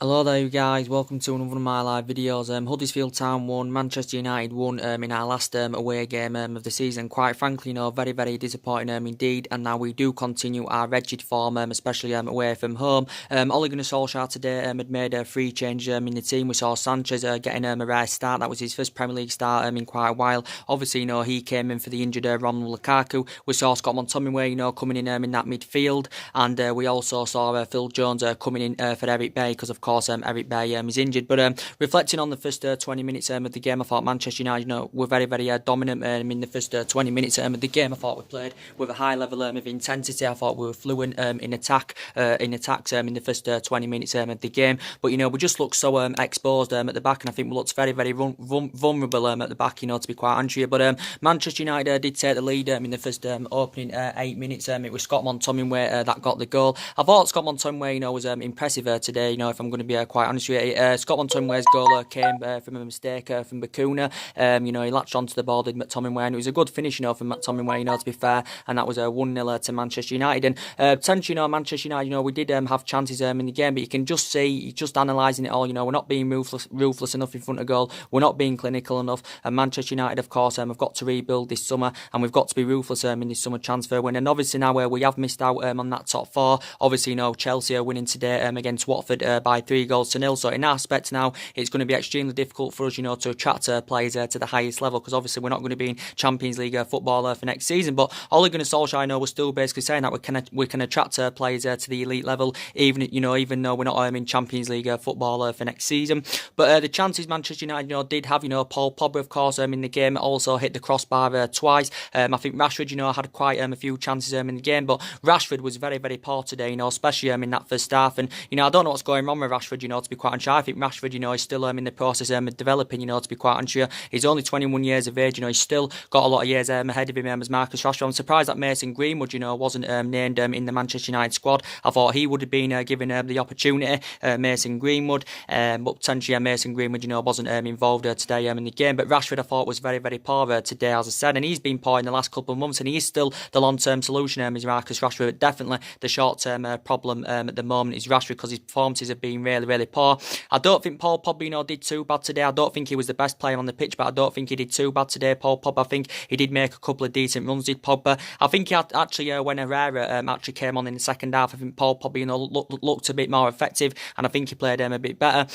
Hello there you guys, welcome to another of my live videos. Huddlesfield Town won, Manchester United won in our last away game of the season. Quite frankly, very disappointing indeed, and now we do continue our wretched form, especially away from home. Ole Gunnar Solskjaer today had made 3 changes in the team. We saw Sanchez getting a rare start. That was his first Premier League start in quite a while. Obviously, he came in for the injured Romelu Lukaku. We saw Scott McTominay, coming in that midfield, and we also saw Phil Jones coming in for Eric Bailly, because of course Eric Bailly is injured. But reflecting on the first 20 minutes of the game, I thought Manchester United were very dominant in the first 20 minutes of the game. I thought we played with a high level of intensity. I thought we were fluent in attacks in the first 20 minutes of the game. But we just looked so exposed at the back, and I think we looked very vulnerable at the back, to be quite honest with you. But Manchester United did take the lead in the first opening 8 minutes. It was Scott McTominay that got the goal. I thought Scott McTominay was impressive today, if I'm going to be quite honest with you. Scott McTominay's goal came from a mistake from Bakuna. He latched onto the ball, did McTominay, and it was a good finish, from McTominay, to be fair, and that was 1-0 to Manchester United. And potentially, Manchester United, we did have chances in the game, but you can just see, just analysing it all, we're not being ruthless enough in front of goal, we're not being clinical enough, and Manchester United, of course, have got to rebuild this summer, and we've got to be ruthless in this summer transfer window. And obviously now we have missed out on that top 4. Obviously, Chelsea are winning today against Watford by 3-0. So in that aspect now, it's going to be extremely difficult for us, to attract players to the highest level, because obviously we're not going to be in Champions League football for next season. But Ole Gunnar Solskjaer, we're still basically saying that we can attract players to the elite level, even though we're not in Champions League football for next season. But the chances Manchester United, did have, Paul Pogba, of course, in the game also hit the crossbar twice. I think Rashford, had quite a few chances in the game, but Rashford was very poor today, especially in that first half. And I don't know what's going on with Rashford, to be quite honest. I think Rashford, is still in the process of developing, to be quite honest. He's only 21 years of age, he's still got a lot of years ahead of him as Marcus Rashford. I'm surprised that Mason Greenwood, wasn't named in the Manchester United squad. I thought he would have been given the opportunity, Mason Greenwood, but potentially Mason Greenwood, wasn't involved today in the game. But Rashford, I thought, was very poor today, as I said, and he's been poor in the last couple of months, and he is still the long-term solution, is Marcus Rashford. But definitely the short-term problem at the moment is Rashford, because his performances have been really poor. I don't think Paul Pogba, did too bad today. I don't think he was the best player on the pitch, but I don't think he did too bad today, Paul Pogba. I think he did make a couple of decent runs, did Pogba. I think he had actually, when Herrera actually came on in the second half, I think Paul Pogba, looked a bit more effective, and I think he played a bit better.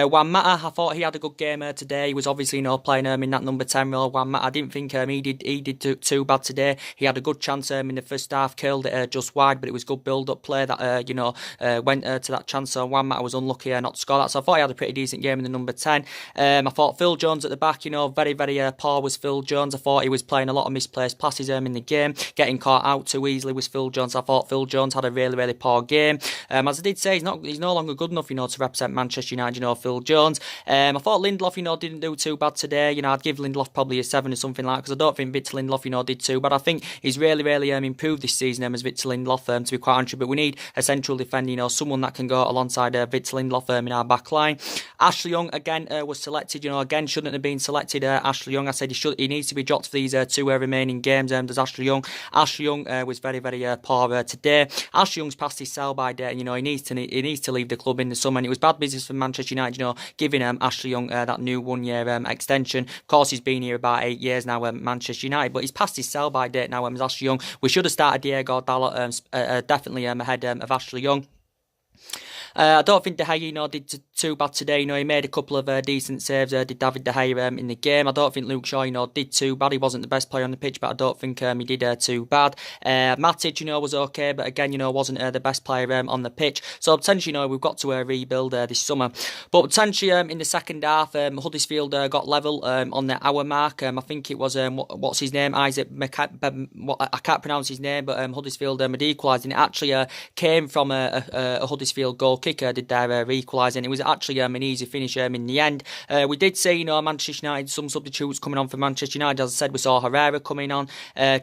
Juan Mata, I thought he had a good game today. He was obviously, playing in that number 10 role. Juan Mata, I didn't think he did too bad today. He had a good chance in the first half, curled it just wide, but it was good build-up play that, went to that chance. So Juan Mata was unlucky not to score that. So I thought he had a pretty decent game in the number 10. I thought Phil Jones at the back, very poor was Phil Jones. I thought he was playing a lot of misplaced passes in the game, getting caught out too easily was Phil Jones. I thought Phil Jones had a really poor game. As I did say, he's no longer good enough, to represent Manchester United, Phil Jones. I thought Lindelof, didn't do too bad today. I'd give Lindelof probably a 7 or something like that, because I don't think Victor Lindelof, did too bad. I think he's really improved this season as Victor Lindelof, to be quite honest. But we need a central defender, someone that can go alongside Victor Lindelof in our back line. Ashley Young again was selected. Again shouldn't have been selected. Ashley Young, I said he needs to be dropped for these 2 remaining games. Does Ashley Young? Ashley Young was very poor today. Ashley Young's past his sell-by date. He needs to leave the club in the summer. And it was bad business for Manchester United. Giving Ashley Young that new 1-year extension. Of course, he's been here about 8 years now, Manchester United, but he's past his sell-by date now. Ashley Young. We should have started Diego Dalot definitely ahead of Ashley Young. I don't think De Gea, did too bad today. He made a couple of decent saves. Did David De Gea in the game. I don't think Luke Shaw, did too bad. He wasn't the best player on the pitch, but I don't think he did too bad. Matic, was okay, but again, wasn't the best player on the pitch. So potentially, we've got to rebuild this summer. But potentially in the second half, Huddlesfield got level on the hour mark. I think it was what's his name, Isaac. I can't pronounce his name, but Huddersfield had equalised, and it actually came from a Huddersfield goal kicker did their equalising. It was actually an easy finish in the end. We did see, you know, Manchester United, some substitutes coming on for Manchester United. As I said, we saw Herrera coming on.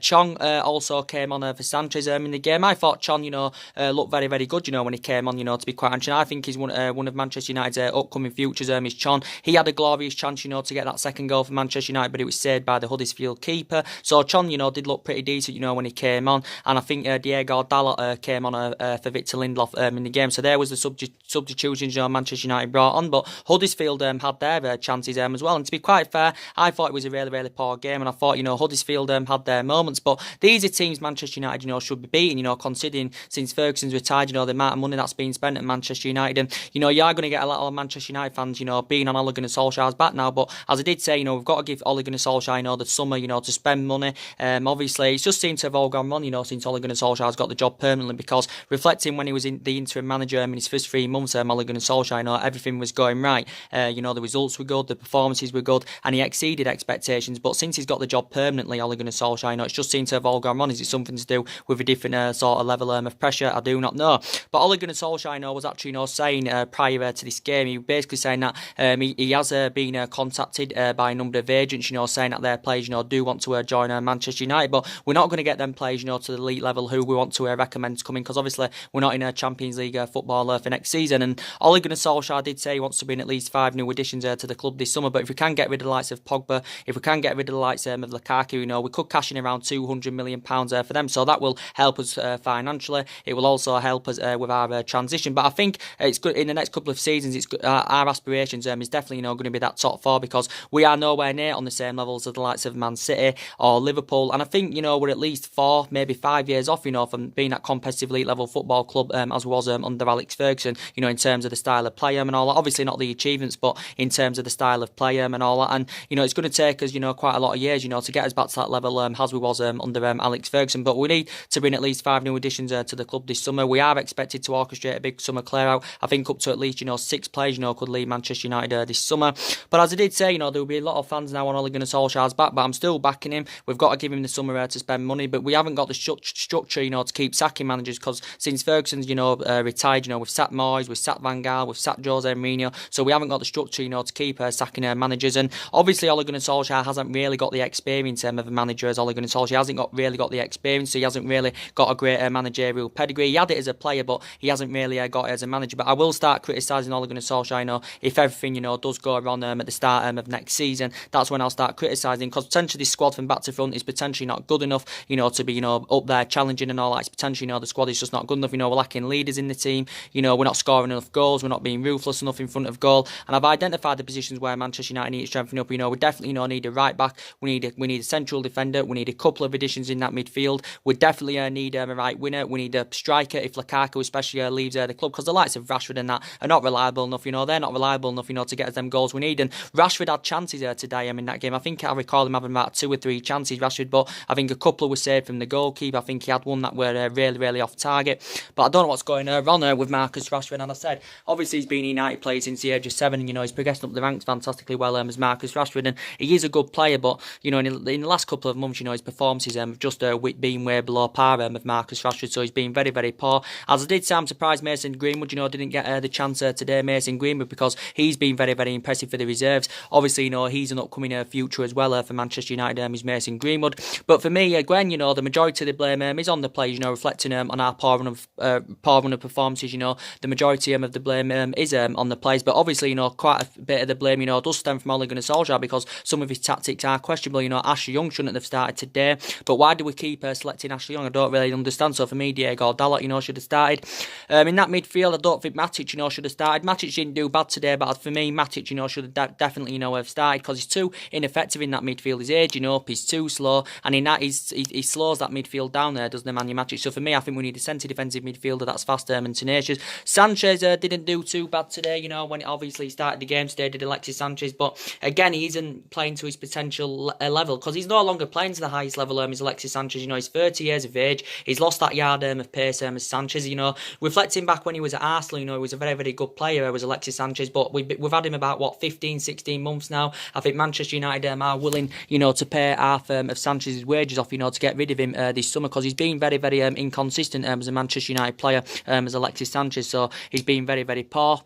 Chong also came on for Sanchez in the game. I thought Chong, you know, looked very, very good, you know, when he came on, you know, to be quite honest. I think he's one of Manchester United's upcoming futures, is Chong. He had a glorious chance, you know, to get that second goal for Manchester United, but it was saved by the Huddersfield keeper. So Chong, you know, did look pretty decent, you know, when he came on. And I think Diego Dalot came on for Victor Lindelof in the game. So there was the substitutions, you know, Manchester United brought on. But Huddersfield had their chances as well. And to be quite fair, I thought it was a really, really poor game. And I thought, you know, Huddersfield had their moments. But these are teams Manchester United, you know, should be beating, you know, considering since Ferguson's retired, you know, the amount of money that's been spent at Manchester United. And, you know, you are going to get a lot of Manchester United fans, you know, being on Ole Gunnar Solskjaer's back now. But as I did say, you know, we've got to give Ole Gunnar Solskjaer, you know, the summer, you know, to spend money. Obviously, it's just seemed to have all gone wrong, you know, since Ole Gunnar Solskjaer's got the job permanently, because reflecting when he was in the interim manager in his first 3 months, Ole Gunnar Solskjaer, you know, everything was going right. You know, the results were good, the performances were good, and he exceeded expectations. But since he's got the job permanently, Ole Gunnar Solskjaer, you know, it's just seemed to have all gone wrong. Is it something to do with a different sort of level of pressure? I do not know. But Ole Gunnar Solskjaer, you know, was actually, you know, saying prior to this game, he was basically saying that he has been contacted by a number of agents, you know, saying that their players, you know, do want to join Manchester United, but we're not going to get them players, you know, to the elite level who we want to recommend to come in, because obviously we're not in a Champions League football for next season. And Ole Gunnar Solskjaer did say he wants to bring at least 5 new additions to the club this summer. But if we can get rid of the likes of Pogba, if we can get rid of the likes of Lukaku, you know, we could cash in around £200 million for them. So that will help us financially. It will also help us with our transition. But I think it's good in the next couple of seasons. It's good, our aspirations is definitely, you know, going to be that top 4, because we are nowhere near on the same levels as the likes of Man City or Liverpool. And I think, you know, we're at least 4, maybe 5 years off, you know, from being that competitive elite level football club as was under Alex Ferguson, you know, in terms of the style of play and all that. Obviously not the achievements, but in terms of the style of play and all that. And, you know, it's going to take us, you know, quite a lot of years, you know, to get us back to that level as we was under Alex Ferguson. But we need to bring at least 5 new additions to the club this summer. We are expected to orchestrate a big summer clear out. I think up to at least, you know, 6 players, you know, could leave Manchester United this summer. But as I did say, you know, there will be a lot of fans now on Ole Gunnar Solskjaer's back, but I'm still backing him. We've got to give him the summer to spend money, but we haven't got the structure, you know, to keep sacking managers, because since Ferguson's, you know, retired, you know, we've sacked Moyes, we've sacked Van Gaal, we've sacked Jose Mourinho, so we haven't got the structure, you know, to keep sacking managers. And obviously Ole Gunnar Solskjaer hasn't really got the experience of a manager as Ole Gunnar Solskjaer. He hasn't really got the experience, so he hasn't really got a great managerial pedigree. He had it as a player, but he hasn't really got it as a manager. But I will start criticising Ole Gunnar Solskjaer, you know, if everything, you know, does go wrong at the start of next season. That's when I'll start criticising, because potentially this squad from back to front is potentially not good enough, you know, to be, you know, up there challenging and all that. It's potentially, you know, the squad is just not good enough. You know, we're lacking leaders in the team. You know, we're not scoring enough goals. We're not being ruthless enough in front of goal. And I've identified the positions where Manchester United need to strengthen up. You know, we definitely, you know, need a right back. We need a central defender. We need a couple of additions in that midfield. We definitely need a right winger. We need a striker if Lukaku especially leaves the club, because the likes of Rashford and that are not reliable enough. You know, they're not reliable enough, you know, to get us them goals we need. And Rashford had chances today in that game. I think I recall him having about 2 or 3 chances, Rashford, but I think a couple were saved from the goalkeeper. I think he had one that were really, really off target. But I don't know what's going on with Marcus Rashford. And I said, obviously he's been a United player since the age of 7. You know, he's progressing up the ranks fantastically well as Marcus Rashford, and he is a good player. But you know, in the last couple of months, you know, his performances have just been way below par of Marcus Rashford. So he's been very, very poor. As I did say, I'm surprised Mason Greenwood, you know, didn't get the chance today, Mason Greenwood, because he's been very, very impressive for the reserves. Obviously, you know, he's an upcoming future as well for Manchester United. Is Mason Greenwood. But for me, Gwen, you know, the majority of the blame is on the players. You know, reflecting on our poor run of performances. You know, the majority of the blame is on the players. But obviously, you know, quite a bit of the blame, you know, does stem from Ole Gunnar Solskjaer, because some of his tactics are questionable. You know, Ashley Young shouldn't have started today. But why do we keep selecting Ashley Young? I don't really understand. So for me, Diego Dalot, you know, should have started. In that midfield, I don't think Matic, you know, should have started. Matic didn't do bad today, but for me, Matic, you know, should have definitely, you know, have started, because he's too ineffective in that midfield. He's aging up, he's too slow, and in that he slows that midfield down there, doesn't Emmanuel Matic? So for me, I think we need a centre defensive midfielder that's fast and tenacious. Sanchez didn't do too bad today, you know, when obviously he started the game today, did Alexis Sanchez, but again, he isn't playing to his potential level, because he's no longer playing to the highest level as Alexis Sanchez. You know, he's 30 years of age, he's lost that yard of pace as Sanchez. You know, reflecting back when he was at Arsenal, you know, he was a very, very good player, was Alexis Sanchez, but we've had him about 15, 16 months now. I think Manchester United are willing, you know, to pay half of Sanchez's wages off, you know, to get rid of him this summer, because he's been very, very inconsistent as a Manchester United player as Alexis Sanchez. So he's been very, very poor.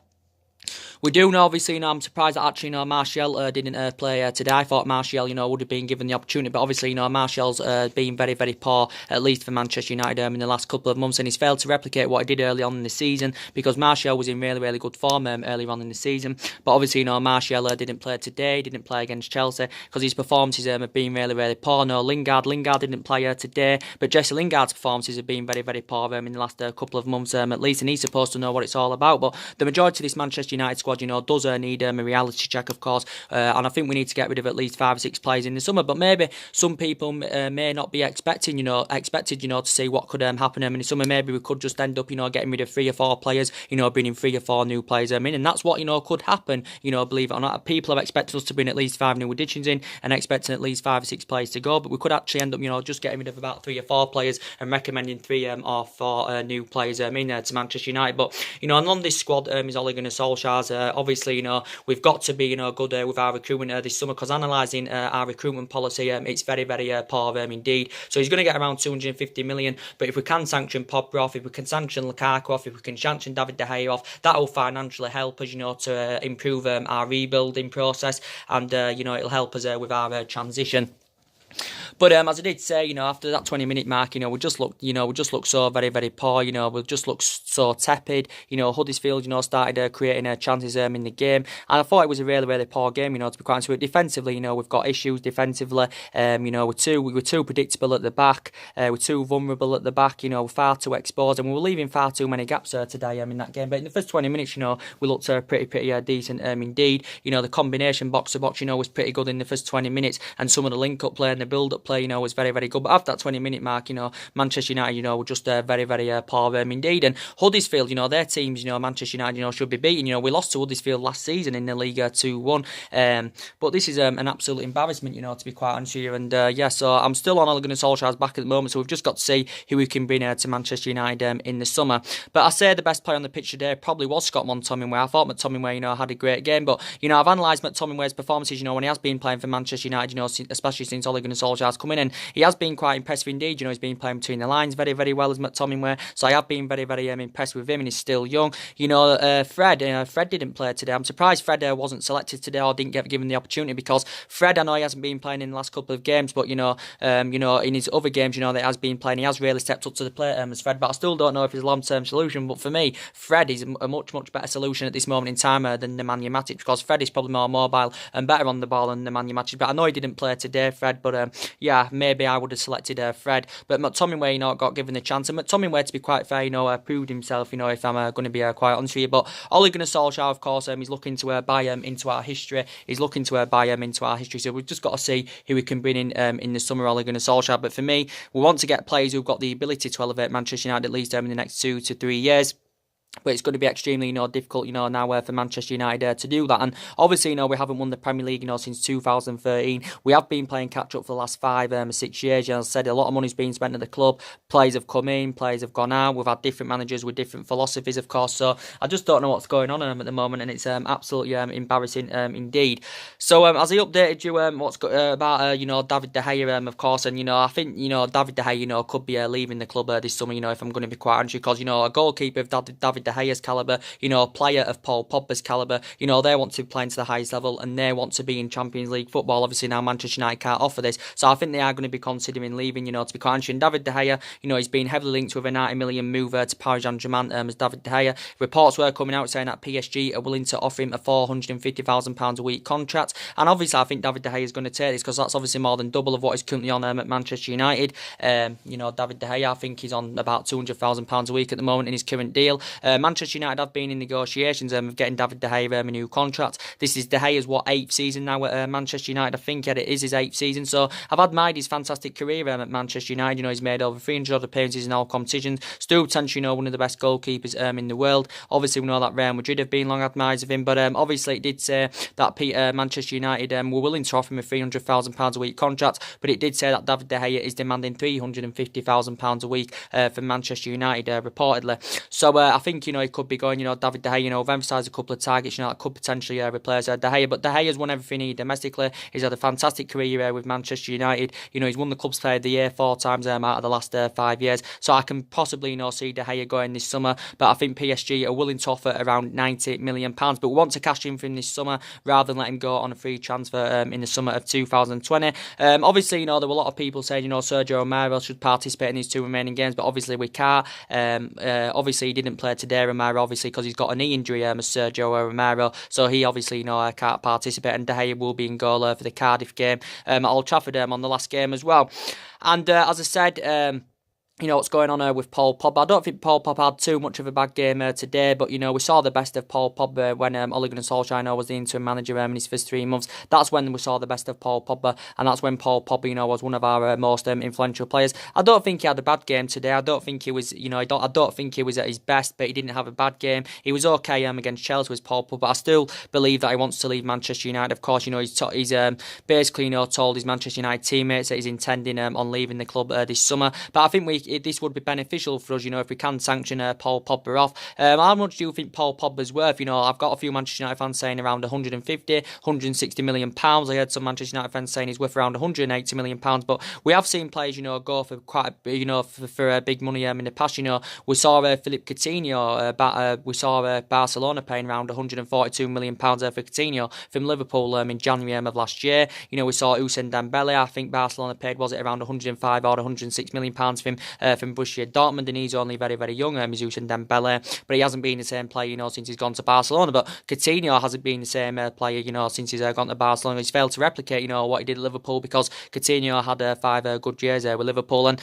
We do know, obviously, I'm surprised that actually, Martial didn't play today. I thought Martial, would have been given the opportunity, but obviously, Martial's been very, very poor, at least for Manchester United in the last couple of months, and he's failed to replicate what he did early on in the season, because Martial was in really, really good form earlier on in the season. But obviously, Martial didn't play today, didn't play against Chelsea, because his performances have been really, really poor. Lingard didn't play today, but Jesse Lingard's performances have been very, very poor in the last couple of months at least, and he's supposed to know what it's all about. But the majority of this Manchester United squad, does need a reality check, of course, and I think we need to get rid of at least 5 or 6 players in the summer. But maybe some people may not be expected, to see what could happen in the summer. Maybe we could just end up, getting rid of 3 or 4 players, bringing 3 or 4 new players in, and that's what could happen. Believe it or not, people have expected us to bring at least 5 new additions in, and expecting at least 5 or 6 players to go. But we could actually end up, just getting rid of about 3 or 4 players and recommending 3 or 4 new players to Manchester United. But on this squad is Ole Gunnar Solskjaer's. Obviously, we've got to be good with our recruitment this summer, because analysing our recruitment policy, it's very, very poor indeed. So he's going to get around 250 million, but if we can sanction Pogba off, if we can sanction Lukaku off, if we can sanction David De Gea off, that will financially help us, to improve our rebuilding process, and it'll help us with our transition. But as I did say, after that 20-minute mark, we just looked so very, very poor. We just looked so tepid. Huddersfield, started creating chances in the game, and I thought it was a really, really poor game. To be quite honest with you, defensively, we've got issues defensively. We were too predictable at the back. We're too vulnerable at the back. We're far too exposed, and we were leaving far too many gaps today in that game. But in the first 20 minutes, we looked pretty decent indeed. The combination box to box, was pretty good in the first 20 minutes, and some of the link-up play and the build-up play, was very, very good. But after that 20-minute mark, Manchester United, were just very, very poor indeed. And Huddersfield, their teams, Manchester United, should be beaten. We lost to Huddersfield last season in the league 2-1. But this is an absolute embarrassment, to be quite honest with you. And so I'm still on Ole Gunnar Solskjaer's back at the moment. So we've just got to see who we can bring to Manchester United in the summer. But I say the best player on the pitch today probably was Scott McTominay. I thought McTominay, had a great game. But I've analysed McTominay's performances, when he has been playing for Manchester United, especially since Ole Gunnar Solskjaer's come in, and he has been quite impressive indeed. He's been playing between the lines very, very well as McTominay. So I have been very, very impressed with him, and he's still young. Fred didn't play today. I'm surprised Fred wasn't selected today or didn't get given the opportunity, because Fred, I know he hasn't been playing in the last couple of games, but in his other games, that he has been playing, he has really stepped up to the plate as Fred. But I still don't know if he's a long-term solution. But for me, Fred is a much, much better solution at this moment in time than Nemanja Matic, because Fred is probably more mobile and better on the ball than Nemanja Matic. But I know he didn't play today, Fred. But maybe I would have selected Fred. But McTominay, got given the chance. And McTominay, to be quite fair, proved himself, if I'm going to be quite honest with you. But Ole Gunnar Solskjaer, of course, he's looking to buy into our history. He's looking to buy into our history. So we've just got to see who we can bring in the summer, Ole Gunnar Solskjaer. But for me, we want to get players who've got the ability to elevate Manchester United at least in the next 2 to 3 years. But it's going to be extremely, difficult, now for Manchester United to do that. And obviously, we haven't won the Premier League, since 2013. We have been playing catch up for the last 5 or 6 years. As I said, a lot of money's been spent at the club. Players have come in, players have gone out. We've had different managers with different philosophies, of course. So I just don't know what's going on at the moment, and it's absolutely embarrassing indeed. So as I updated you, what's about David De Gea, of course, and I think David De Gea could be leaving the club this summer. If I'm going to be quite honest, because a goalkeeper of David De Gea's calibre, player of Paul Pogba's calibre, they want to play into the highest level, and they want to be in Champions League football. Obviously now Manchester United can't offer this, so I think they are going to be considering leaving, to be quite honest. And David De Gea, he's been heavily linked with a 90 million move to Paris Saint-Germain as David De Gea. Reports were coming out saying that PSG are willing to offer him a £450,000 a week contract, and obviously I think David De Gea is going to take this, because that's obviously more than double of what he's currently on at Manchester United. David De Gea, I think he's on about £200,000 a week at the moment in his current deal. Manchester United have been in negotiations of getting David De Gea a new contract. This is De Gea's 8th season now at Manchester United. I think it is his 8th season. So I've admired his fantastic career at Manchester United. He's made over 300 appearances in all competitions. Still potentially, one of the best goalkeepers in the world. Obviously, we know that Real Madrid have been long admirers of him, but obviously it did say that Manchester United were willing to offer him a £300,000 a week contract, but it did say that David De Gea is demanding £350,000 a week from Manchester United, reportedly. So I think think, he could be going, David De Gea, we've emphasised a couple of targets, that could potentially replace De Gea, but De Gea's won everything he domestically. He's had a fantastic career with Manchester United. He's won the Club's Player of the Year 4 times out of the last 5 years, so I can possibly, see De Gea going this summer, but I think PSG are willing to offer around £90 million, but we want to cash in for him this summer rather than let him go on a free transfer in the summer of 2020. Obviously, there were a lot of people saying, Sergio Romero should participate in these 2 remaining games, but obviously we can't. Obviously, he didn't play today, Romero, obviously, because he's got a knee injury, as Sergio Romero, so he obviously, can't participate, and De Gea will be in goal for the Cardiff game at Old Trafford on the last game as well. And as I said, what's going on with Paul Pogba. I don't think Paul Pogba had too much of a bad game today, but, we saw the best of Paul Pogba when Ole Gunnar Solskjaer was the interim manager in his first 3 months. That's when we saw the best of Paul Pogba, and that's when Paul Pogba, was one of our most influential players. I don't think he had a bad game today. I don't think he was, I don't think he was at his best, but he didn't have a bad game. He was okay against Chelsea with Paul Pogba, but I still believe that he wants to leave Manchester United. Of course, he's basically, told his Manchester United teammates that he's intending on leaving the club this summer. But I think this would be beneficial for us, if we can sanction Paul Pogba off. How much do you think Paul Pogba's worth? I've got a few Manchester United fans saying around 150, 160 million pounds. I heard some Manchester United fans saying he's worth around 180 million pounds. But we have seen players, go for quite, for big money in the past. We saw Philippe Coutinho. We saw Barcelona paying around 142 million pounds for Coutinho from Liverpool in January of last year. We saw Ousmane Dembele. I think Barcelona paid, was it around 105 or 106 million pounds from Borussia Dortmund, and he's only very, very young, Ousmane Dembele, but he hasn't been the same player, since he's gone to Barcelona. But Coutinho hasn't been the same player, since he's gone to Barcelona. He's failed to replicate, what he did at Liverpool, because Coutinho had 5 good years with Liverpool, and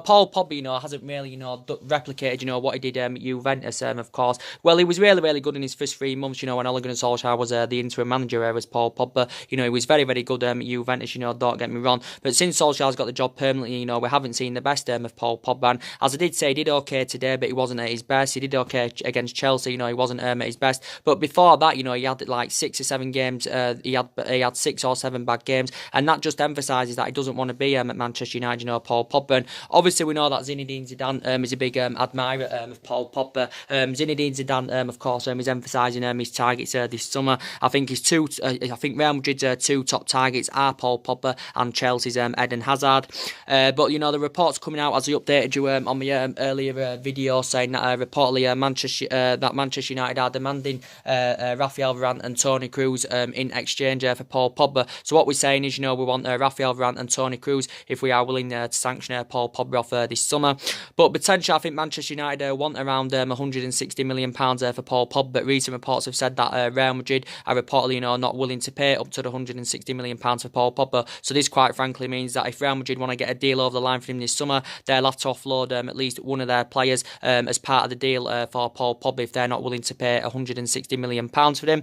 Paul Pogba, hasn't really, replicated, what he did at Juventus, of course. Well, he was really, really good in his first 3 months, when Ole Gunnar Solskjaer was the interim manager as Paul Pogba. He was very, very good at Juventus, don't get me wrong. But since Solskjaer's got the job permanently, we haven't seen the best of Paul Pogba. And as I did say, he did okay today, but he wasn't at his best. He did okay against Chelsea, he wasn't at his best. But before that, he had like 6 or 7 games. He had 6 or 7 bad games, and that just emphasises that he doesn't want to be at Manchester United. Paul Pogba. And obviously, we know that Zinedine Zidane is a big admirer of Paul Pogba. Zinedine Zidane, of course, is emphasising his targets this summer. I think I think Real Madrid's 2 top targets are Paul Pogba and Chelsea's Eden Hazard. But the reports coming out, as I updated you on my earlier video, saying that reportedly Manchester United are demanding Rafael Varane and Toni Kroos in exchange for Paul Pogba. So what we're saying is, we want Rafael Varane and Toni Kroos if we are willing to sanction Paul Pogba off this summer. But potentially, I think Manchester United want around 160 million pounds for Paul Pogba. But recent reports have said that Real Madrid are reportedly, not willing to pay up to the 160 million pounds for Paul Pogba. So this, quite frankly, means that if Real Madrid want to get a deal over the line for him this summer, they'll have to offload at least one of their players as part of the deal for Paul Pogba if they're not willing to pay 160 million pounds for him.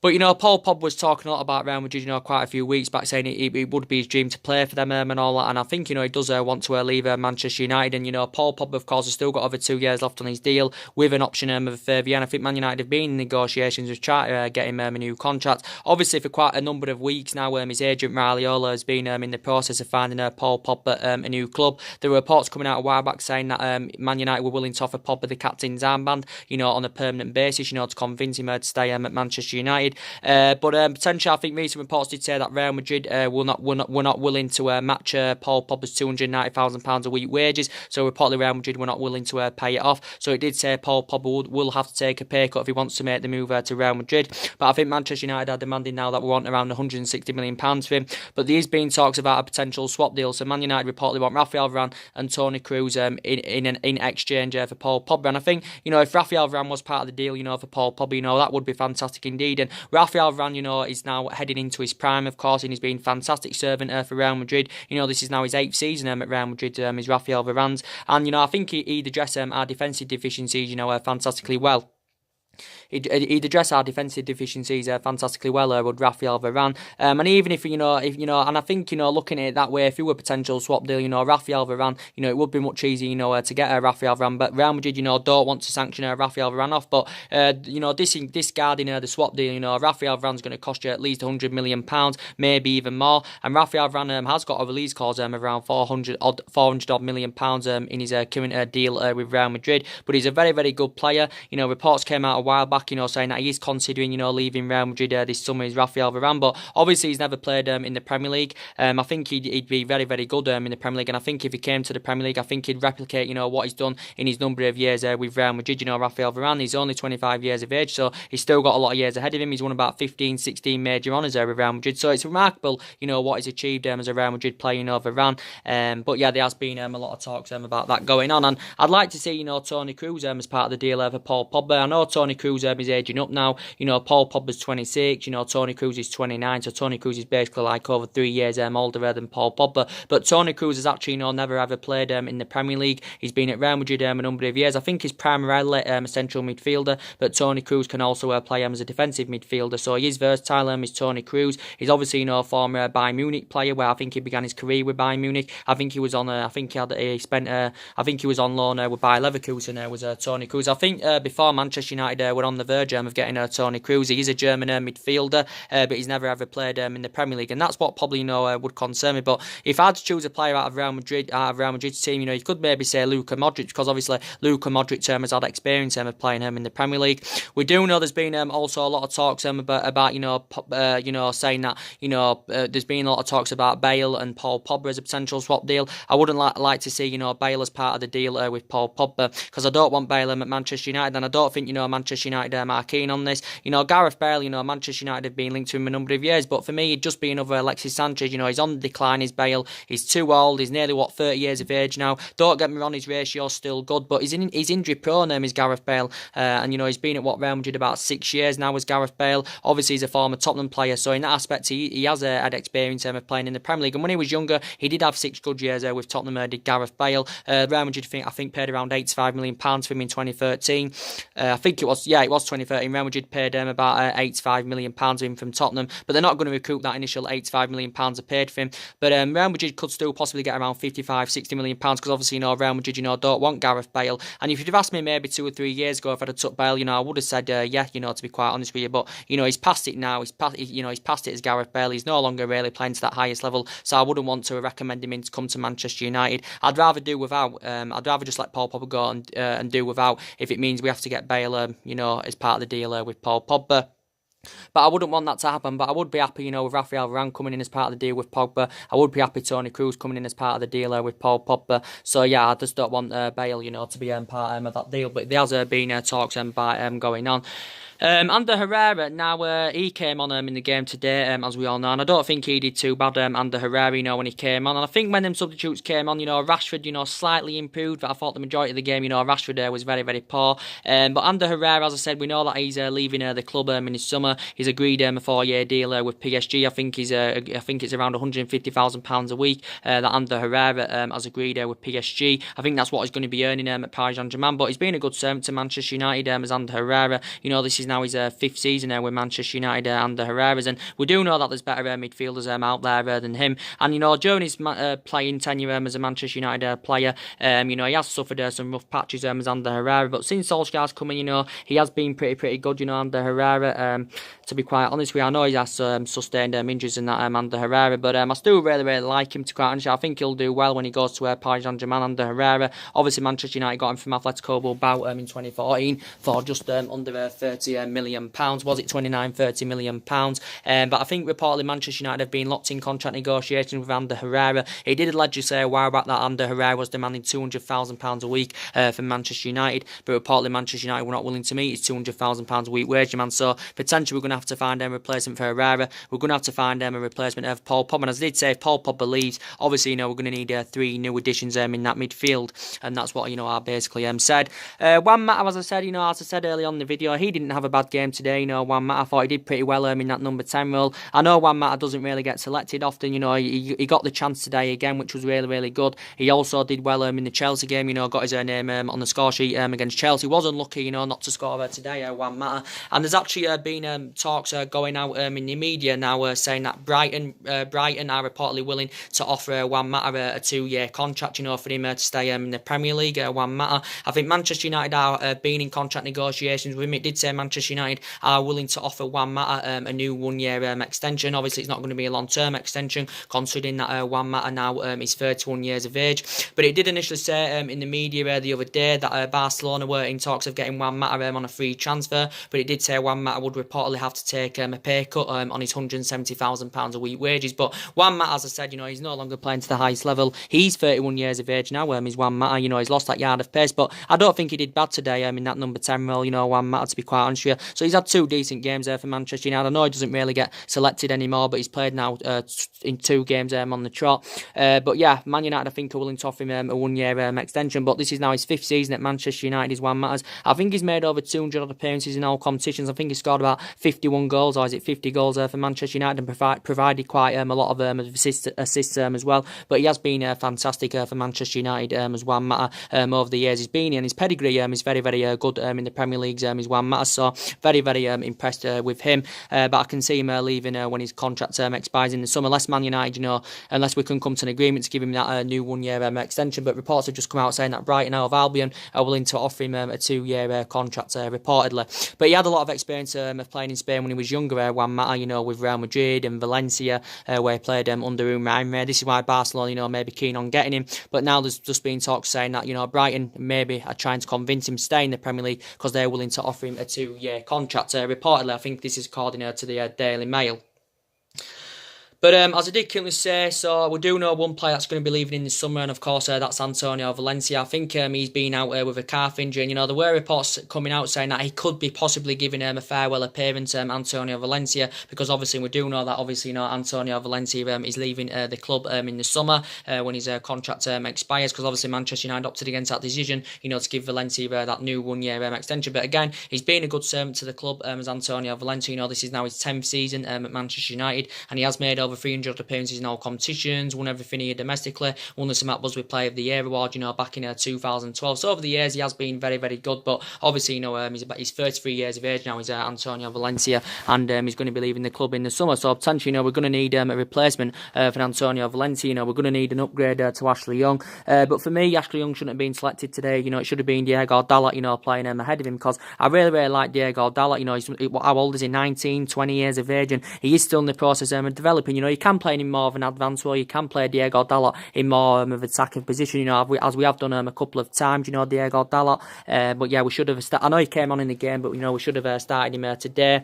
But, Paul Pogba was talking a lot about Real Madrid, quite a few weeks back, saying it would be his dream to play for them and all that. And I think, he does want to leave Manchester United. And, Paul Pogba, of course, has still got over 2 years left on his deal with an option of a further year. And I think Man United have been in negotiations with trying to get him a new contract. Obviously, for quite a number of weeks now, his agent, Raiola, has been in the process of finding Paul Pogba a new club. There were reports coming out a while back saying that Man United were willing to offer Pogba the captain's armband, on a permanent basis, to convince him to stay at Manchester United. But potentially, I think recent reports did say that Real Madrid were not willing to match Paul Pogba's £290,000 a week wages. So reportedly, Real Madrid were not willing to pay it off. So it did say Paul Pogba will have to take a pay cut if he wants to make the move to Real Madrid. But I think Manchester United are demanding now that we want around 160 million pounds for him. But there's been talks about a potential swap deal. So Man United reportedly want Rafael Varane and Toni Kroos in exchange for Paul Pogba. And I think, if Rafael Varane was part of the deal, for Paul Pogba, that would be fantastic indeed. And Rafael Varane, is now heading into his prime, of course, and he's been a fantastic servant for Real Madrid. This is now his 8th season at Real Madrid, is Rafael Varane's. And, I think he'd address our defensive deficiencies, fantastically well. He'd address our defensive deficiencies fantastically well with Rafael Varane. And even if and I think looking at it that way, if he were a potential swap deal, Rafael Varane, it would be much easier, to get Rafael Varane. But Real Madrid, don't want to sanction Rafael Varane off. But discarding the swap deal, Rafael Varane's going to cost you at least £100 million, maybe even more. And Rafael Varane has got a release clause around 400 odd million pounds in his current deal with Real Madrid. But he's a very, very good player. Reports came out a while back, saying that he is considering, leaving Real Madrid this summer, is Rafael Varane. But obviously he's never played in the Premier League. I think he'd be very, very good in the Premier League. And I think if he came to the Premier League, I think he'd replicate, what he's done in his number of years with Real Madrid. Rafael Varane, he's only 25 years of age, so he's still got a lot of years ahead of him. He's won about 15, 16 major honours with Real Madrid. So it's remarkable, what he's achieved as a Real Madrid player, Varane. But yeah, there has been a lot of talks about that going on. And I'd like to see, Toni Kroos as part of the deal for Paul Pogba. I know Toni Kroos is aging up now. Paul Pogba's 26. Toni Kroos is 29. So Toni Kroos is basically like over 3 years older than Paul Pogba. But Toni Kroos has actually, never ever played in the Premier League. He's been at Real Madrid a number of years. I think he's primarily a central midfielder, but Toni Kroos can also play as a defensive midfielder. So he is versatile. Is Toni Kroos. He's obviously, a former Bayern Munich player, where I think he began his career with Bayern Munich. I think he was on. I think he was on loan with Bayer Leverkusen. Was Toni Kroos. I think before Manchester United were on the verge of getting Toni Kroos. He is a German midfielder, but he's never ever played in the Premier League, and that's what probably would concern me. But if I had to choose a player out of Real Madrid's team, you could maybe say Luka Modric, because obviously Luka Modric has had experience of playing in the Premier League. We do know there's been also a lot of talks about saying that there's been a lot of talks about Bale and Paul Pogba as a potential swap deal. I wouldn't like to see Bale as part of the deal with Paul Pogba, because I don't want Bale at Manchester United, and I don't think Manchester United are keen on this. Gareth Bale, Manchester United have been linked to him a number of years, but for me, he'd just be another Alexis Sanchez. He's on the decline. Is Bale? He's too old. He's nearly 30 years of age now. Don't get me wrong, his ratio's still good, but he's injury prone. Is Gareth Bale, and he's been at Real Madrid about 6 years now. As Gareth Bale, obviously he's a former Tottenham player, so in that aspect he has had experience of playing in the Premier League. And when he was younger, he did have 6 good years with Tottenham. Did Gareth Bale? Real Madrid I think paid around £85 million for him in 2013. I think it was 2013. Real Madrid paid about £85 million for him from Tottenham, but they're not going to recoup that initial £85 million they paid for him. But Real Madrid could still possibly get around £55-60 million, because obviously Real Madrid don't want Gareth Bale. And if you'd have asked me maybe 2 or 3 years ago if I'd have took Bale, I would have said yeah, to be quite honest with you. But he's past it now. He's past it as Gareth Bale. He's no longer really playing to that highest level, so I wouldn't want to recommend him to come to Manchester United. I'd rather do without. I'd rather just let Paul Pogba go and do without, if it means we have to get Bale as part of the deal with Paul Pogba. But I wouldn't want that to happen. But I would be happy, with Rafael Varane coming in as part of the deal with Pogba. I would be happy Toni Kroos coming in as part of the deal with Paul Pogba. So yeah, I just don't want Bale, to be part of that deal. But there's been talks going on. Ander Herrera, now he came on in the game today, as we all know, and I don't think he did too bad, Ander Herrera, when he came on. And I think when them substitutes came on, Rashford, slightly improved, but I thought the majority of the game, Rashford was very, very poor. But Ander Herrera, as I said, we know that he's leaving the club in his summer. He's agreed a 4-year deal with PSG. I think it's around £150,000 a week that Ander Herrera has agreed with PSG. I think that's what he's going to be earning at Paris Saint-Germain. But he's been a good servant to Manchester United as Ander Herrera. This is now his 5th season with Manchester United under Herrera's, and we do know that there's better midfielders out there than him. And during his playing tenure as a Manchester United player, he has suffered some rough patches as under Herrera, but since Solskjaer's come in, he has been pretty good, under Herrera. To be quite honest with you, I know he has sustained injuries in that under Herrera, but I still really, really like him, to quite honest. I think he'll do well when he goes to Paris Saint-Germain under Herrera. Obviously, Manchester United got him from Atletico Bilbao in 2014 for just under £30 million. Was it 29-30 million pounds? But I think reportedly Manchester United have been locked in contract negotiations with Ander Herrera. He did allegedly say a while back that Ander Herrera was demanding £200,000 a week from Manchester United, but reportedly Manchester United were not willing to meet his £200,000 a week wage demand. So potentially we're going to have to find a replacement for Herrera. We're going to have to find a replacement of Paul Pogba. And as I did say, if Paul Pogba leaves, obviously we're going to need 3 new additions in that midfield, and that's what I basically said. Juan Mata, as I said, as I said earlier on in the video, he didn't have have a bad game today. You know, Juan Mata, I thought he did pretty well in that number 10 role. I know Juan Mata doesn't really get selected often. You know, he got the chance today again, which was really, really good. He also did well in the Chelsea game. You know, got his name on the score sheet against Chelsea. Was unlucky, you know, not to score today, Juan Mata. And there's actually been talks going out in the media now saying that Brighton are reportedly willing to offer Juan Mata a 2-year contract, you know, for him to stay in the Premier League. Juan Mata, I think Manchester United are being in contract negotiations with him. It did say Manchester United are willing to offer Juan Mata a new 1-year extension. Obviously, it's not going to be a long-term extension, considering that Juan Mata now is 31 years of age. But it did initially say in the media the other day that Barcelona were in talks of getting Juan Mata on a free transfer, but it did say Juan Mata would reportedly have to take a pay cut on his £170,000 a week wages. But Juan Mata, as I said, you know, he's no longer playing to the highest level. He's 31 years of age now. He's Juan Mata. You know, he's lost that yard of pace, but I don't think he did bad today in that number 10 role. You know, Juan Mata, to be quite honest with you. So he's had 2 decent games there for Manchester United. I know he doesn't really get selected anymore, but he's played now in 2 games on the trot. But yeah, Man United, I think, are willing to offer him a 1-year extension. But this is now his 5th season at Manchester United. Is Juan Mata's. I think he's made over 200 odd appearances in all competitions. I think he scored about 51 goals, or is it 50 goals for Manchester United, and provided quite a lot of assists as well. But he has been fantastic for Manchester United as Juan Mata over the years he's been in. And his pedigree is very, very good in the Premier League. Is Juan Mata, so very, very impressed with him. But I can see him leaving when his contract expires in the summer, unless Man United, you know, unless we can come to an agreement to give him that new 1-year extension. But reports have just come out saying that Brighton of Albion are willing to offer him a 2-year contract, reportedly. But he had a lot of experience of playing in Spain when he was younger, Juan Mata, you know, with Real Madrid and Valencia, where he played under Unai. This is why Barcelona, you know, may be keen on getting him. But now there's just been talks saying that, you know, Brighton maybe are trying to convince him to stay in the Premier League because they're willing to offer him a 2-year contract. Reportedly, I think this is according to the Daily Mail. But as I did currently say, so we do know one player that's going to be leaving in the summer, and of course that's Antonio Valencia. I think he's been out with a calf injury, and you know there were reports coming out saying that he could be possibly giving a farewell appearance, Antonio Valencia, because obviously we do know that you know Antonio Valencia is leaving the club in the summer when his contract expires, because obviously Manchester United opted against that decision, you know, to give Valencia that new 1-year extension. But again, he's been a good servant to the club as Antonio Valencia. You know, this is now his 10th season at Manchester United, and he has made over 300 appearances in all competitions, won everything here domestically, won the Samat Busby Player of the Year award, you know, back in 2012. So over the years, he has been very, very good. But obviously, you know, he's 33 years of age now. He's Antonio Valencia, and he's going to be leaving the club in the summer. So potentially, you know, we're going to need a replacement for Antonio Valencia. You know, we're going to need an upgrade to Ashley Young. But for me, Ashley Young shouldn't have been selected today. You know, it should have been Diego Dalot, you know, playing ahead of him, because I really, really like Diego Dalot. You know, how old is he? 19, 20 years of age, and he is still in the process of developing. You know, you can play in more of an advanced role. You can play Diego Dalot in more of attacking position, you know, as we have done a couple of times, you know, Diego Dalot. But yeah, we should have I know he came on in the game, but, you know, we should have started him today.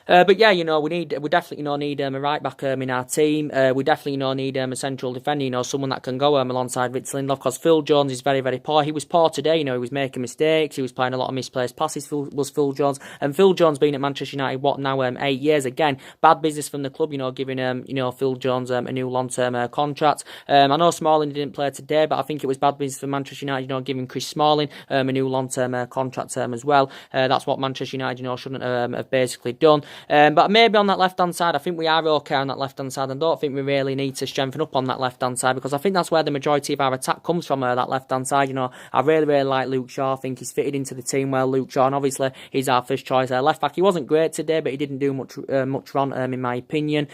But yeah, you know, we definitely, you know, need a right back in our team. We definitely, you know, need a central defender, you know, someone that can go alongside Victor Lindelof, because Phil Jones is very, very poor. He was poor today, you know, he was making mistakes, he was playing a lot of misplaced passes, Phil Jones. And Phil Jones been at Manchester United, what now, 8 years. Again, bad business from the club, you know, giving, you know, Phil Jones a new long-term contract. I know Smalling didn't play today, but I think it was bad business for Manchester United, you know, giving Chris Smalling a new long-term contract as well. That's what Manchester United, you know, shouldn't have basically done. But maybe on that left-hand side, I think we are okay on that left-hand side. I don't think we really need to strengthen up on that left-hand side, because I think that's where the majority of our attack comes from, that left-hand side. You know, I really, really like Luke Shaw. I think he's fitted into the team well, Luke Shaw, and obviously he's our first choice left-back. He wasn't great today, but he didn't do much wrong, in my opinion.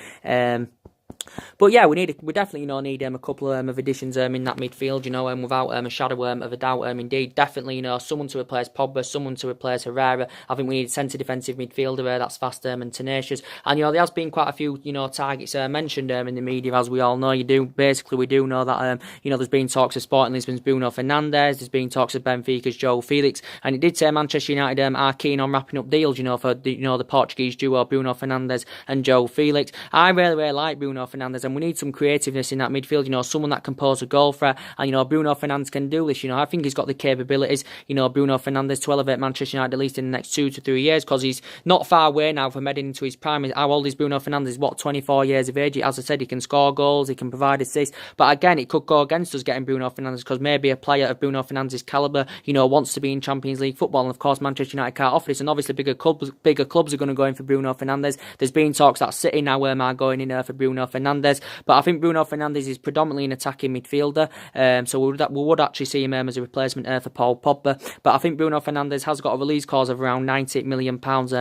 But yeah, we definitely, you know, need a couple of additions in that midfield, you know, without a shadow of a doubt. Indeed, definitely, you know, someone to replace Pogba, someone to replace Herrera. I think we need a centre defensive midfielder that's fast and tenacious. And, you know, there has been quite a few, you know, targets mentioned in the media, as we all know. We do know that, you know, there's been talks of Sporting Lisbon's Bruno Fernandes, there's been talks of Benfica's João Felix, and it did say Manchester United are keen on wrapping up deals, you know, for the Portuguese duo Bruno Fernandes and João Felix. I really, really like Bruno Bruno Fernandes, and we need some creativeness in that midfield, someone that can pose a goal threat, and, Bruno Fernandes can do this, I think he's got the capabilities, Bruno Fernandes, to elevate Manchester United at least in the next 2 to 3 years, because he's not far away now from heading into his prime. How old is Bruno Fernandes? 24 years of age? As I said, he can score goals, he can provide assists, but again, it could go against us getting Bruno Fernandes, because maybe a player of Bruno Fernandes' calibre, wants to be in Champions League football, and of course Manchester United can't offer this, and obviously bigger clubs are going to go in for Bruno Fernandes. There's been talks that City now are going in for Bruno Fernandes, but I think Bruno Fernandes is predominantly an attacking midfielder, so we would actually see him as a replacement for Paul Pogba, but I think Bruno Fernandes has got a release clause of around £90 million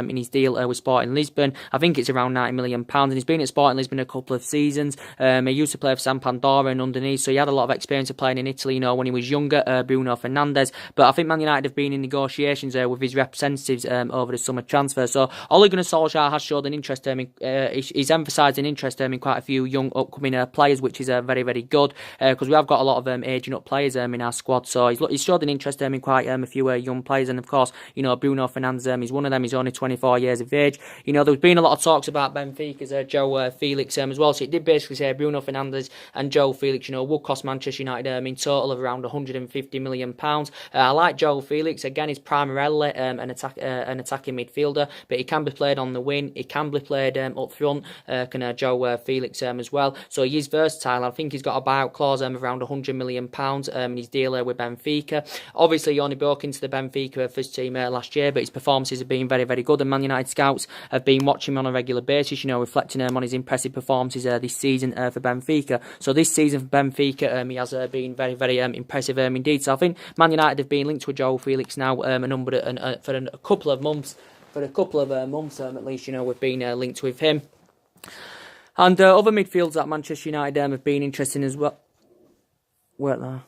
in his deal with Sporting Lisbon. I think it's around £90 million, and he's been at Sporting Lisbon a couple of seasons. He used to play for Sampdoria and underneath, so he had a lot of experience of playing in Italy, when he was younger, Bruno Fernandes, but I think Man United have been in negotiations with his representatives over the summer transfer, so Ole Gunnar Solskjaer has showed an interest he's emphasised an interest in quite a few young upcoming players, which is very, very good, because we have got a lot of aging up players in our squad, so he's showed an interest in quite a few young players, and of course, Bruno Fernandes is one of them. He's only 24 years of age. There's been a lot of talks about Benfica's Joe Felix as well, so it did basically say Bruno Fernandes and Joe Felix, would cost Manchester United in total of around £150 million. I like Joe Felix. Again, he's primarily an attacking midfielder, but he can be played on the wing, he can be played up front, can Joe Felix as well, so he is versatile. I think he's got a buyout clause of around £100 million in his deal with Benfica. Obviously, he only broke into the Benfica first team last year, but his performances have been very, very good, and Man United scouts have been watching him on a regular basis, reflecting on his impressive performances this season for Benfica. So this season for Benfica, he has been very, very impressive indeed. So I think Man United have been linked with Joe Felix now for a couple of months. For a couple of months at least, we've been linked with him. And other midfields that Manchester United have been interested in as well. Wait there.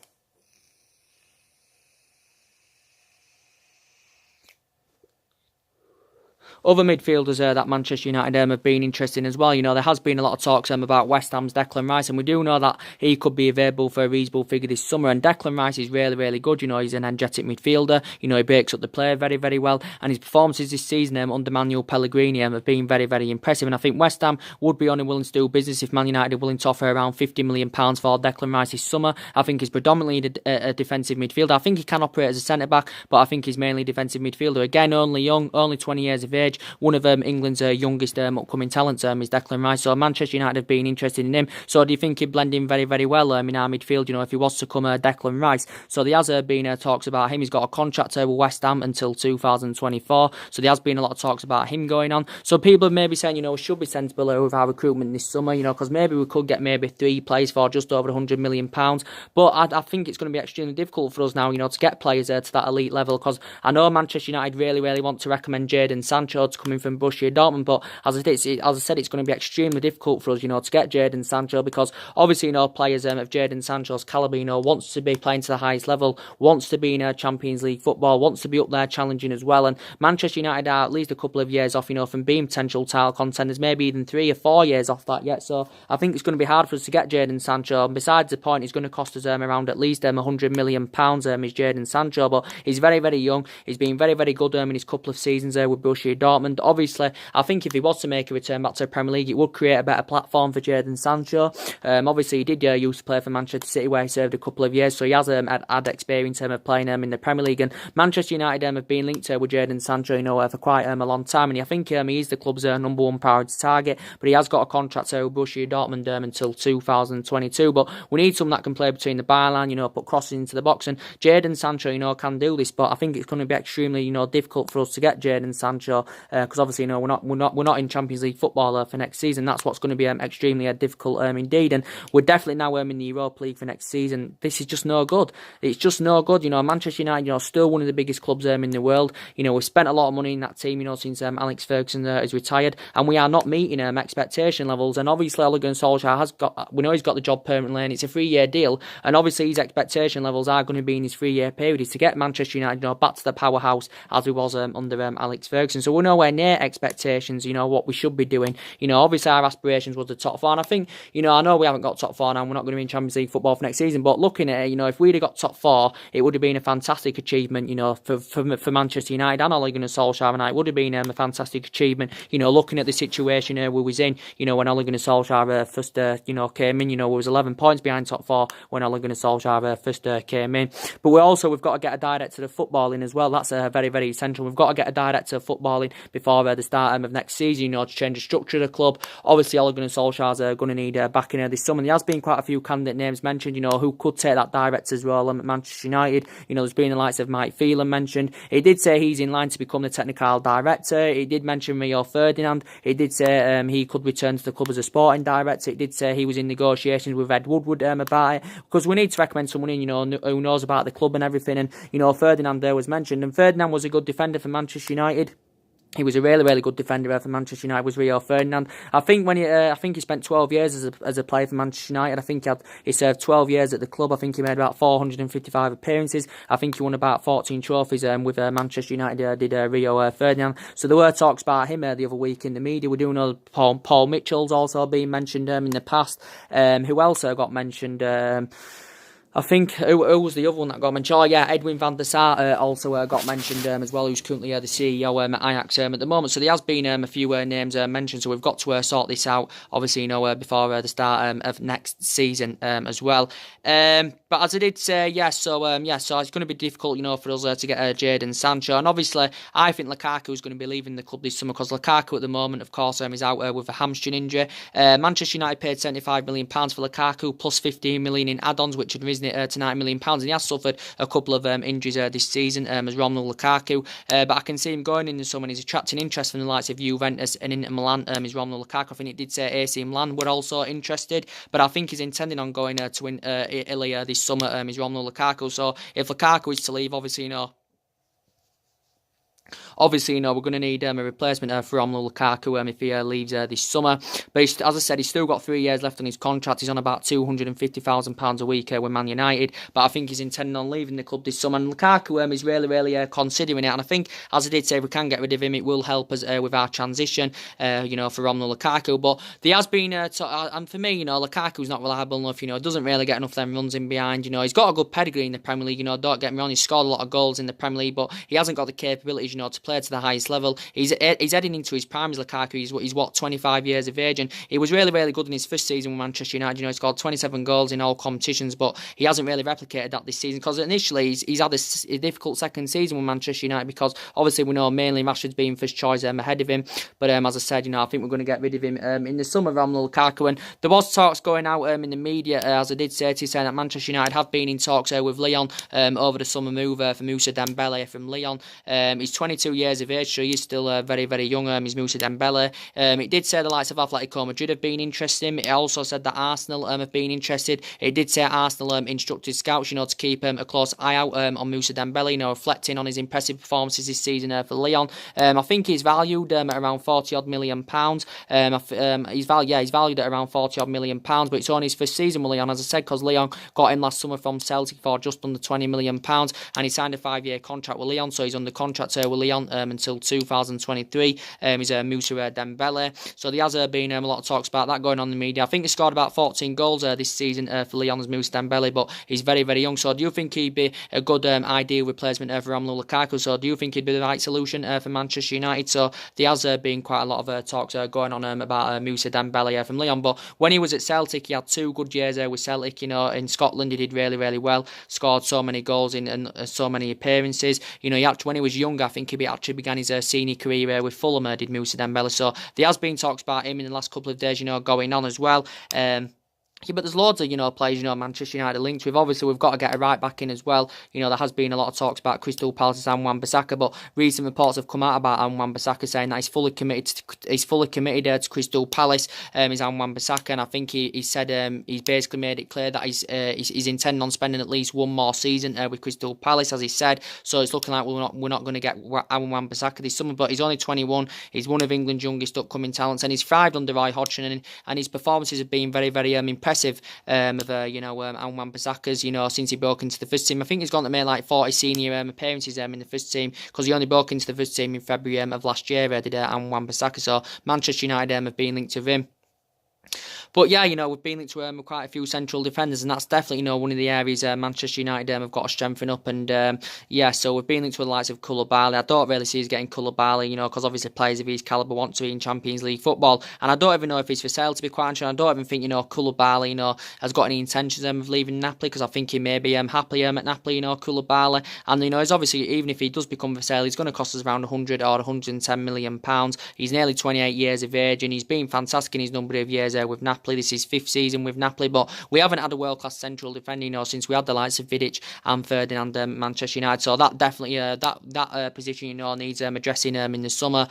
Other midfielders that Manchester United have been interested in as well. There has been a lot of talks about West Ham's Declan Rice, and we do know that he could be available for a reasonable figure this summer. And Declan Rice is really, really good. He's an energetic midfielder. He breaks up the play very, very well, and his performances this season under Manuel Pellegrini have been very, very impressive. And I think West Ham would be only willing to do business if Man United are willing to offer around £50 million for Declan Rice this summer. I think he's predominantly a defensive midfielder. I think he can operate as a centre back, but I think he's mainly a defensive midfielder. Again, only young, only 20 years of age. One of England's youngest upcoming talents is Declan Rice. So Manchester United have been interested in him. So do you think he'd blend in very, very well in our midfield, if he was to come Declan Rice? So there has been talks about him. He's got a contract with West Ham until 2024. So there has been a lot of talks about him going on. So people are maybe saying, we should be sensible with our recruitment this summer, because maybe we could get maybe 3 players for just over £100 million. But I think it's going to be extremely difficult for us now, to get players to that elite level, because I know Manchester United really, really want to recommend Jadon Sancho to come in from Borussia Dortmund, but as I said, it's going to be extremely difficult for us, to get Jadon Sancho, because obviously, players of Jadon Sancho's calibre, wants to be playing to the highest level, wants to be in Champions League football, wants to be up there challenging as well, and Manchester United are at least a couple of years off, from being potential title contenders, maybe even 3 or 4 years off that yet, so I think it's going to be hard for us to get Jadon Sancho, and besides the point, it's going to cost us around at least £100 million is Jadon Sancho, but he's very, very young, he's been very, very good in his couple of seasons with Borussia Dortmund. Obviously, I think if he was to make a return back to the Premier League, it would create a better platform for Jadon Sancho. Obviously, he did used to play for Manchester City, where he served a couple of years, so he has had experience of playing in the Premier League. And Manchester United have been linked with Jadon Sancho, for quite a long time. And I think he is the club's number one priority target. But he has got a contract with Borussia Dortmund until 2022. But we need someone that can play between the byline, put crosses into the box. And Jadon Sancho, can do this. But I think it's going to be extremely, difficult for us to get Jadon Sancho, because obviously, we're not in Champions League football for next season. That's what's going to be extremely difficult indeed. And we're definitely now in the Europa League for next season. This is just no good. It's just no good. Manchester United, still one of the biggest clubs in the world. We've spent a lot of money in that team, since Alex Ferguson is retired, and we are not meeting expectation levels. And obviously, Ole Gunnar Solskjaer we know he's got the job permanently, and it's a 3-year deal. And obviously, his expectation levels are going to be in his 3-year period is to get Manchester United, back to the powerhouse as we was under Alex Ferguson. So we nowhere near expectations, what we should be doing. Obviously our aspirations was the top four, and I think, I know we haven't got top four now, we're not going to be in Champions League football for next season, but looking at it, if we'd have got top four, it would have been a fantastic achievement, for Manchester United and Ole Gunnar Solskjaer, and it would have been a fantastic achievement, looking at the situation we was in, when Ole Gunnar Solskjaer first, came in, we was 11 points behind top four when Ole Gunnar Solskjaer first came in. But we've got to get a director of footballing as well. That's very, very essential. We've got to get a director of footballing before the start of next season, to change the structure of the club. Obviously, Ole Gunnar Solskjaer's going to need backing this summer. There has been quite a few candidate names mentioned, who could take that director's role at Manchester United. There's been the likes of Mike Phelan mentioned. He did say he's in line to become the technical director. He did mention Rio Ferdinand. He did say he could return to the club as a sporting director. He did say he was in negotiations with Ed Woodward about it, because we need to recommend someone in, who knows about the club and everything. And, Ferdinand there was mentioned, and Ferdinand was a good defender for Manchester United. He was a really, really good defender for Manchester United, was Rio Ferdinand. I think he spent 12 years as a player for Manchester United. I think he served 12 years at the club. I think he made about 455 appearances. I think he won about 14 trophies with Manchester United, did Rio Ferdinand. So there were talks about him the other week in the media. We do know Paul Mitchell's also been mentioned in the past. Who else got mentioned? I think, who was the other one that got mentioned? Oh, yeah, Edwin van der Sar also got mentioned as well, who's currently the CEO at Ajax at the moment. So there has been a few names mentioned, so we've got to sort this out, obviously, before the start of next season as well. But as I did say, so it's going to be difficult, for us to get Jadon Sancho. And obviously, I think Lukaku is going to be leaving the club this summer, because Lukaku at the moment, of course, is out with a hamstring injury. Manchester United paid £75 million for Lukaku, plus 15 million in add-ons, which had risen it to £90 million, and he has suffered a couple of injuries this season as Romelu Lukaku, but I can see him going in the summer, and he's attracting interest from the likes of Juventus and Inter Milan. Is Romelu Lukaku. I think it did say AC Milan were also interested, but I think he's intending on going to Italy this summer. Is Romelu Lukaku. So if Lukaku is to leave, obviously, we're going to need a replacement for Romelu Lukaku if he leaves this summer. But as I said, he's still got 3 years left on his contract. He's on about £250,000 a week with Man United. But I think he's intending on leaving the club this summer. And Lukaku is really, really considering it. And I think, as I did say, if we can get rid of him, it will help us with our transition, for Romelu Lukaku. But there has been, and for me, Lukaku's not reliable enough. Doesn't really get enough them runs in behind. He's got a good pedigree in the Premier League. Don't get me wrong, he's scored a lot of goals in the Premier League, but he hasn't got the capabilities, to play to the highest level. He's heading into his prime as Lukaku. He's 25 years of age, and he was really, really good in his first season with Manchester United. He scored 27 goals in all competitions, but he hasn't really replicated that this season, because initially he's had a difficult second season with Manchester United, because obviously we know mainly Rashford's been first choice ahead of him. But as I said, I think we're going to get rid of him in the summer, Romelu Lukaku. And there was talks going out in the media, as I did say, saying that Manchester United have been in talks with Lyon over the summer move for Moussa Dembele from Lyon. He's 22 years of age, so he's still very, very young. He's Moussa Dembele. It did say the likes of Atletico Madrid have been interested in him. It also said that Arsenal have been interested. It did say Arsenal instructed scouts, to keep a close eye out on Moussa Dembele, reflecting on his impressive performances this season for Lyon. I think he's valued at around £40 million. He's valued at around £40 million, but it's only his first season with Lyon, as I said, because Lyon got him last summer from Celtic for just under £20 million, and he signed a 5-year contract with Lyon, so he's under contract with Lyon until 2023. He's Moussa Dembele. So there has been a lot of talks about that going on in the media. I think he scored about 14 goals this season for Lyon as Moussa Dembele, but he's very, very young. So do you think he'd be a good ideal replacement for Romelu Lukaku? So do you think he'd be the right solution for Manchester United? So there has been quite a lot of talks going on about Moussa Dembele from Lyon. But when he was at Celtic, he had 2 good years with Celtic. In Scotland, he did really, really well. Scored so many goals in so many appearances. When he was younger, I think he actually began his senior career with Fulham, did Moussa Dembele. So there has been talks about him in the last couple of days, going on as well. But there's loads of, players, Manchester United linked with. Obviously, we've got to get a right back in as well. There has been a lot of talks about Crystal Palace's Wan-Bissaka, but recent reports have come out about Wan-Bissaka saying that he's fully committed to Crystal Palace, is Wan-Bissaka, and I think he said he's basically made it clear that he's intending on spending at least one more season with Crystal Palace, as he said. So it's looking like we're not going to get Wan-Bissaka this summer, but he's only 21. He's one of England's youngest upcoming talents, and he's thrived under Roy Hodgson, and his performances have been very, very impressive impressive of Wan-Bissaka's, since he broke into the first team. I think he's gone to make like 40 senior appearances in the first team, because he only broke into the first team in February of last year, did Wan-Bissaka. So Manchester United have been linked to him. But yeah, we've been linked to quite a few central defenders, and that's definitely, one of the areas Manchester United have got to strengthen up. And yeah, so we've been linked to the likes of Koulibaly. I don't really see us getting Koulibaly, because obviously players of his calibre want to be in Champions League football. And I don't even know if he's for sale, to be quite honest. I don't even think, Koulibaly, has got any intentions of leaving Napoli, because I think he may be happy at Napoli, Koulibaly. And, he's obviously, even if he does become for sale, he's going to cost us around 100 or 110 million pounds. He's nearly 28 years of age, and he's been fantastic in his number of years with Napoli. This is 5th season with Napoli, but we haven't had a world-class central defender, since we had the likes of Vidic and Ferdinand Manchester United. So that definitely, that position, needs addressing in the summer.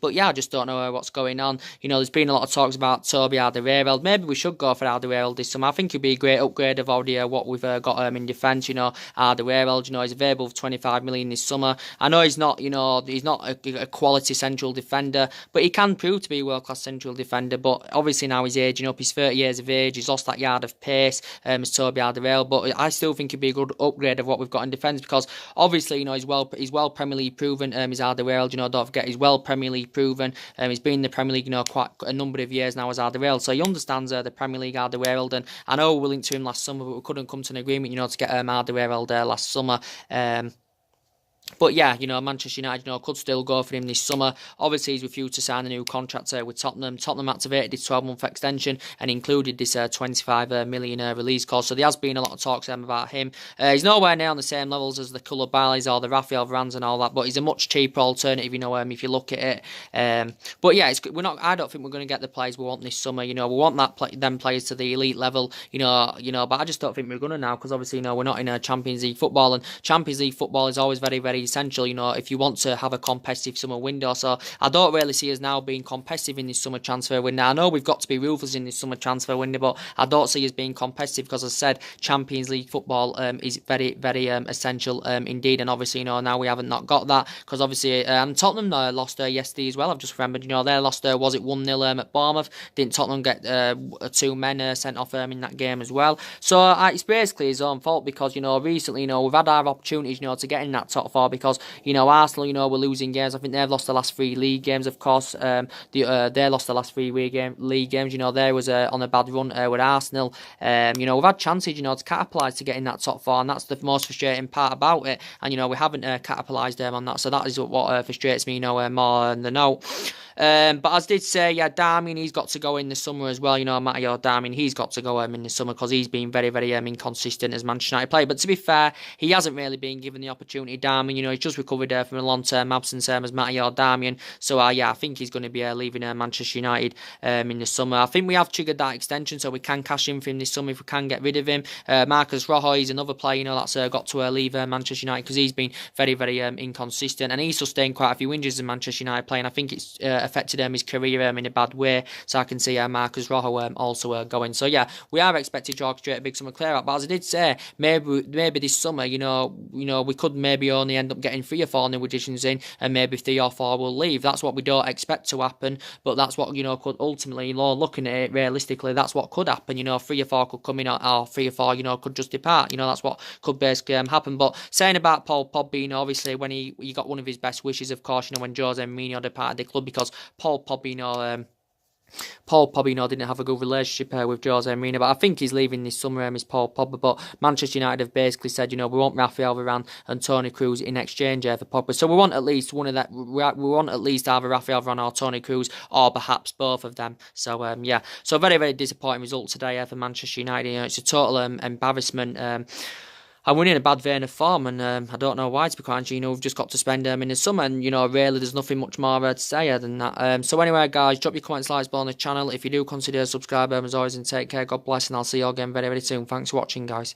But yeah, I just don't know what's going on. There's been a lot of talks about Toby Alderweireld. Maybe we should go for Alderweireld this summer. I think he'd be a great upgrade of already what we've got in defence. Alderweireld, he's available for 25 million this summer. I know he's not, he's not a quality central defender, but he can prove to be a world-class central defender. But obviously now he's aging up. He's 30 years of age. He's lost that yard of pace as Toby Alderweireld. But I still think he'd be a good upgrade of what we've got in defence, because obviously, he's well Premier League proven. He's Alderweireld. Don't forget, he's well Premier League proven. He's been in the Premier League, quite a number of years now as Alderweireld, so he understands the Premier League Alderweireld. And I know we were linked to him last summer, but we couldn't come to an agreement, to get Alderweireld last summer. But yeah, Manchester United, could still go for him this summer. Obviously, he's refused to sign a new contract with Tottenham. Tottenham activated his 12-month extension and included this 25 million release clause. So there has been a lot of talks about him. He's nowhere near on the same levels as the Koulibalys or the Rafael Varans and all that, but he's a much cheaper alternative, if you look at it. But yeah, I don't think we're going to get the players we want this summer. We want them players to the elite level. But I just don't think we're going to now, because obviously, we're not in a Champions League football, and Champions League football is always very, very essential, if you want to have a competitive summer window. So I don't really see us now being competitive in this summer transfer window. I know we've got to be ruthless in this summer transfer window, but I don't see us being competitive, because as I said, Champions League football is very, very essential indeed. And obviously, now we haven't not got that, because obviously Tottenham lost yesterday as well. I've just remembered, they lost, was it 1-0 at Bournemouth? Didn't Tottenham get 2 men sent off in that game as well? So it's basically his own fault, because recently, we've had our opportunities, to get in that top 4, because Arsenal, were losing games. I think they've lost the last 3 league games, of course. They lost the last 3 league games. They was on a bad run with Arsenal. We've had chances, to capitalise to get in that top 4, and that's the most frustrating part about it. And we haven't capitalised on that, so that is what frustrates me, more than the note. But as I did say, yeah, Darmian, he's got to go in the summer as well. Matteo Darmian, he's got to go in the summer, because he's been very, very inconsistent as Manchester United player. But to be fair, he hasn't really been given the opportunity. Darmian, he's just recovered from a long-term absence as Matteo Darmian. So yeah, I think he's going to be leaving Manchester United in the summer. I think we have triggered that extension, so we can cash in for him this summer if we can get rid of him. Marcus Rojo is another player, that's got to leave Manchester United, because he's been very, very inconsistent, and he's sustained quite a few injuries in Manchester United playing. I think it's affected his career in a bad way, so I can see Marcus Rojo also going. So yeah, we are expected to orchestrate a big summer clear out, but as I did say, maybe this summer, we could maybe only end up getting 3 or 4 new additions in, and maybe 3 or 4 will leave. That's what we don't expect to happen, but that's what could ultimately, looking at it realistically, that's what could happen. 3 or 4 could come in, or 3 or 4 could just depart. That's what could basically happen. But saying about Paul Pogba, obviously when he got one of his best wishes, of course, when Jose Mourinho departed the club, because Paul Pogba, didn't have a good relationship with Jose Mourinho, but I think he's leaving this summer, is Paul Pogba. But Manchester United have basically said, we want Rafael Varane and Toni Kroos in exchange for Pogba. So we want at least one of that. We want at least either Rafael Varane or Toni Kroos, or perhaps both of them. So yeah, so very, very disappointing result today for Manchester United. It's a total embarrassment. And we're in a bad vein of form, and I don't know why, to be quite honest. We've just got to spend them in the summer, and really there's nothing much more to say than that. So anyway, guys, drop your comments, likes below on the channel. If you do, consider subscribing as always, and take care. God bless, and I'll see you all again very, very soon. Thanks for watching, guys.